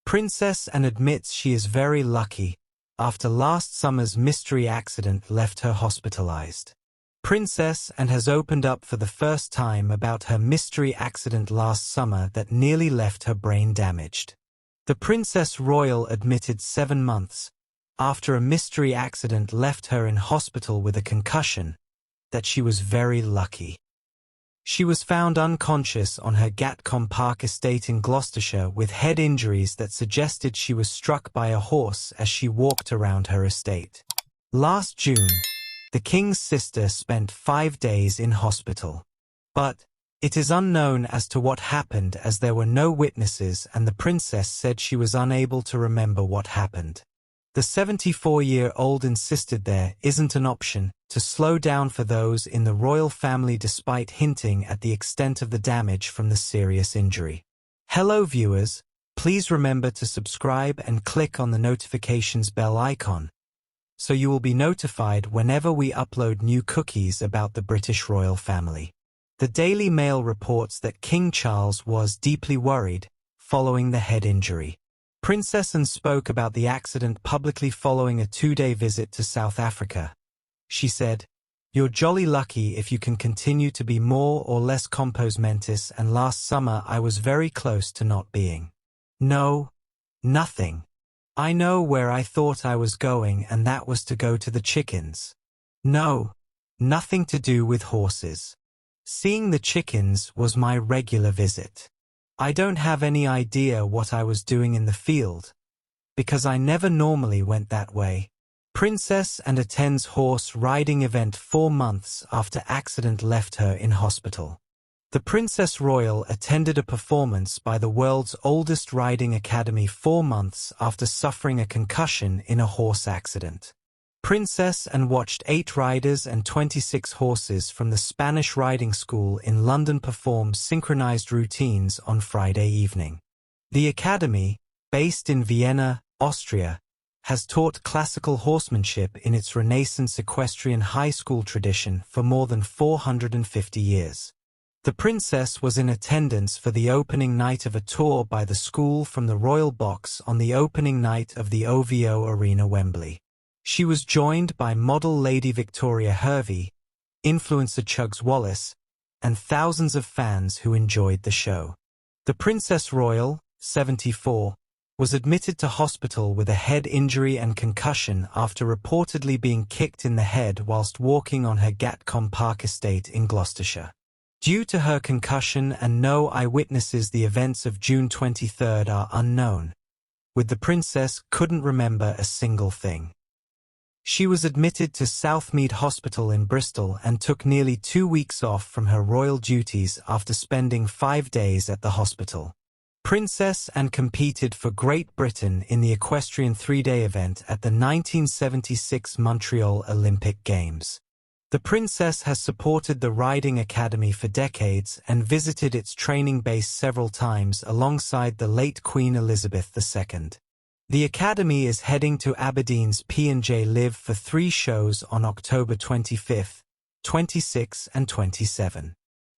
Princess Anne admits she is very lucky after last summer's mystery accident left her hospitalized. Princess Anne has opened up for the first time about her mystery accident last summer that nearly left her brain damaged. The Princess Royal admitted 7 months after a mystery accident left her in hospital with a concussion that she was very lucky. She was found unconscious on her Gatcombe Park estate in Gloucestershire with head injuries that suggested she was struck by a horse as she walked around her estate. Last June, the King's sister spent 5 days in hospital. But it is unknown as to what happened as there were no witnesses and the princess said she was unable to remember what happened. The 74-year-old insisted there isn't an option to slow down for those in the royal family despite hinting at the extent of the damage from the serious injury. Hello viewers, please remember to subscribe and click on the notifications bell icon so you will be notified whenever we upload new cookies about the British royal family. The Daily Mail reports that King Charles was deeply worried following the head injury. Princess Anne spoke about the accident publicly following a 2-day visit to South Africa. She said, "You're jolly lucky if you can continue to be more or less compos mentis, and last summer I was very close to not being. No, nothing. I know where I thought I was going, and that was to go to the chickens. No, nothing to do with horses. Seeing the chickens was my regular visit. I don't have any idea what I was doing in the field, because I never normally went that way." Princess Anne attends horse riding event 4 months after accident left her in hospital. The Princess Royal attended a performance by the world's oldest riding academy 4 months after suffering a concussion in a horse accident. Princess Anne watched 8 riders and 26 horses from the Spanish riding school in London perform synchronized routines on Friday evening. The academy, based in Vienna, Austria, has taught classical horsemanship in its Renaissance equestrian high school tradition for more than 450 years. The princess was in attendance for the opening night of a tour by the school from the Royal Box on the opening night of the OVO Arena, Wembley. She was joined by model Lady Victoria Hervey, influencer Chugs Wallace, and thousands of fans who enjoyed the show. The Princess Royal, 74, was admitted to hospital with a head injury and concussion after reportedly being kicked in the head whilst walking on her Gatcombe Park estate in Gloucestershire. Due to her concussion and no eyewitnesses, the events of June 23 are unknown, with the princess couldn't remember a single thing. She was admitted to Southmead Hospital in Bristol and took nearly 2 weeks off from her royal duties after spending 5 days at the hospital. Princess Anne competed for Great Britain in the equestrian 3-day event at the 1976 Montreal Olympic Games. The princess has supported the Riding Academy for decades and visited its training base several times alongside the late Queen Elizabeth II. The Academy is heading to Aberdeen's P&J Live for 3 shows on October 25, 26 and 27.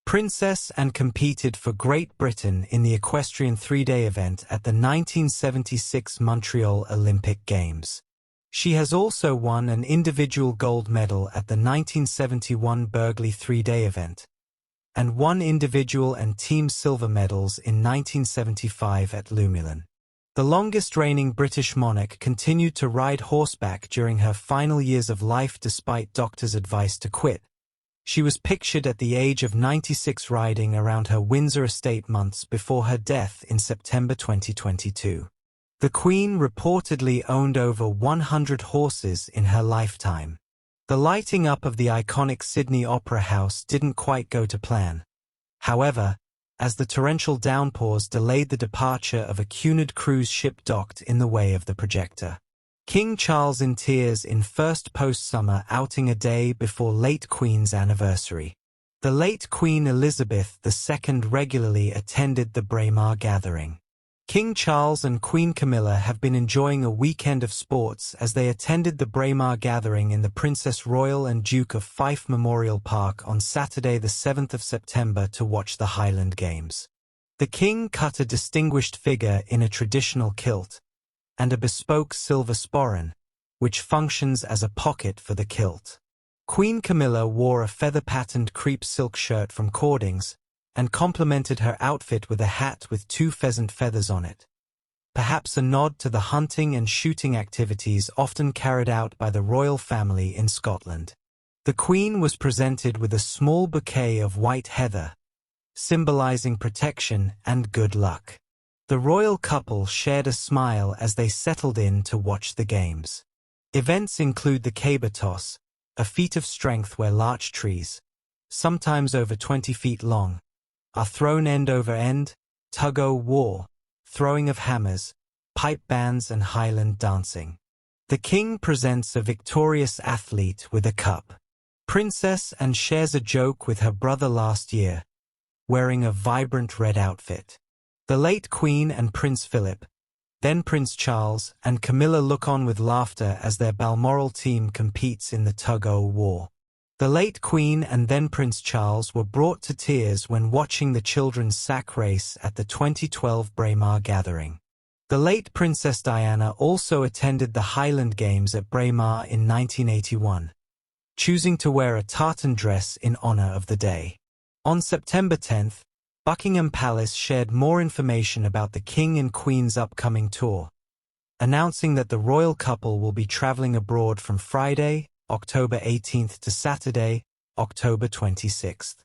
Princess Anne competed for Great Britain in the equestrian 3-day event at the 1976 Montreal Olympic Games. She has also won an individual gold medal at the 1971 Burghley 3-day event, and 1 individual and team silver medals in 1975 at Lumilan. The longest-reigning British monarch continued to ride horseback during her final years of life despite doctors' advice to quit. She was pictured at the age of 96 riding around her Windsor estate months before her death in September 2022. The Queen reportedly owned over 100 horses in her lifetime. The lighting up of the iconic Sydney Opera House didn't quite go to plan. However, as the torrential downpours delayed the departure of a Cunard cruise ship docked in the way of the projector. King Charles in tears in first post-summer outing a day before late Queen's anniversary. The late Queen Elizabeth II regularly attended the Braemar gathering. King Charles and Queen Camilla have been enjoying a weekend of sports as they attended the Braemar gathering in the Princess Royal and Duke of Fife Memorial Park on Saturday the 7th of September to watch the Highland Games. The king cut a distinguished figure in a traditional kilt, and a bespoke silver sporran, which functions as a pocket for the kilt. Queen Camilla wore a feather-patterned crepe silk shirt from Cordings, and complemented her outfit with a hat with 2 pheasant feathers on it, perhaps a nod to the hunting and shooting activities often carried out by the royal family in Scotland. The Queen was presented with a small bouquet of white heather, symbolizing protection and good luck. The royal couple shared a smile as they settled in to watch the games. Events include the caber toss, a feat of strength where larch trees, sometimes over 20 feet long, are thrown end over end, tug-o-war, throwing of hammers, pipe bands and Highland dancing. The king presents a victorious athlete with a cup. Princess and shares a joke with her brother last year, wearing a vibrant red outfit. The late Queen and Prince Philip, then Prince Charles and Camilla look on with laughter as their Balmoral team competes in the tug-o-war. The late Queen and then Prince Charles were brought to tears when watching the children's sack race at the 2012 Braemar gathering. The late Princess Diana also attended the Highland Games at Braemar in 1981, choosing to wear a tartan dress in honor of the day. On September 10th, Buckingham Palace shared more information about the King and Queen's upcoming tour, announcing that the royal couple will be traveling abroad from Friday, October 18th to Saturday, October 26th.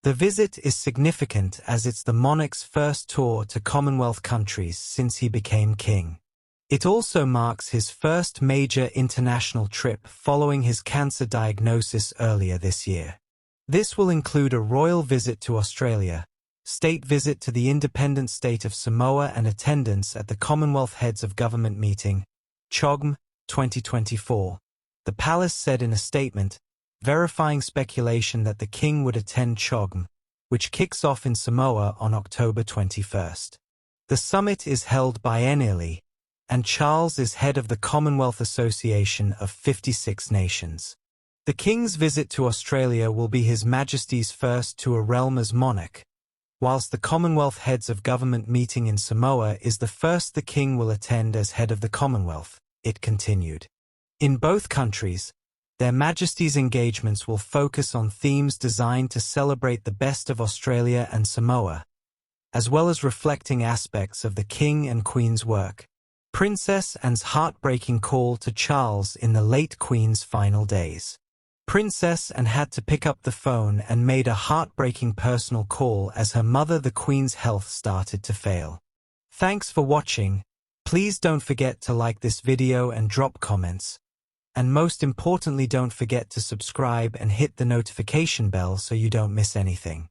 The visit is significant as it's the monarch's first tour to Commonwealth countries since he became king. It also marks his first major international trip following his cancer diagnosis earlier this year. This will include a royal visit to Australia, state visit to the independent state of Samoa and attendance at the Commonwealth Heads of Government meeting, CHOGM 2024. The palace said in a statement, verifying speculation that the king would attend CHOGM, which kicks off in Samoa on October 21st. The summit is held biennially, and Charles is head of the Commonwealth Association of 56 nations. The King's visit to Australia will be His Majesty's first to a realm as monarch, whilst the Commonwealth Heads of Government meeting in Samoa is the first the King will attend as head of the Commonwealth, it continued. In both countries, Their Majesties' engagements will focus on themes designed to celebrate the best of Australia and Samoa, as well as reflecting aspects of the King and Queen's work. Princess Anne's heartbreaking call to Charles in the late Queen's final days. Princess Anne had to pick up the phone and made a heartbreaking personal call as her mother the Queen's health started to fail. Thanks for watching. Please don't forget to like this video and drop comments. And most importantly, don't forget to subscribe and hit the notification bell so you don't miss anything.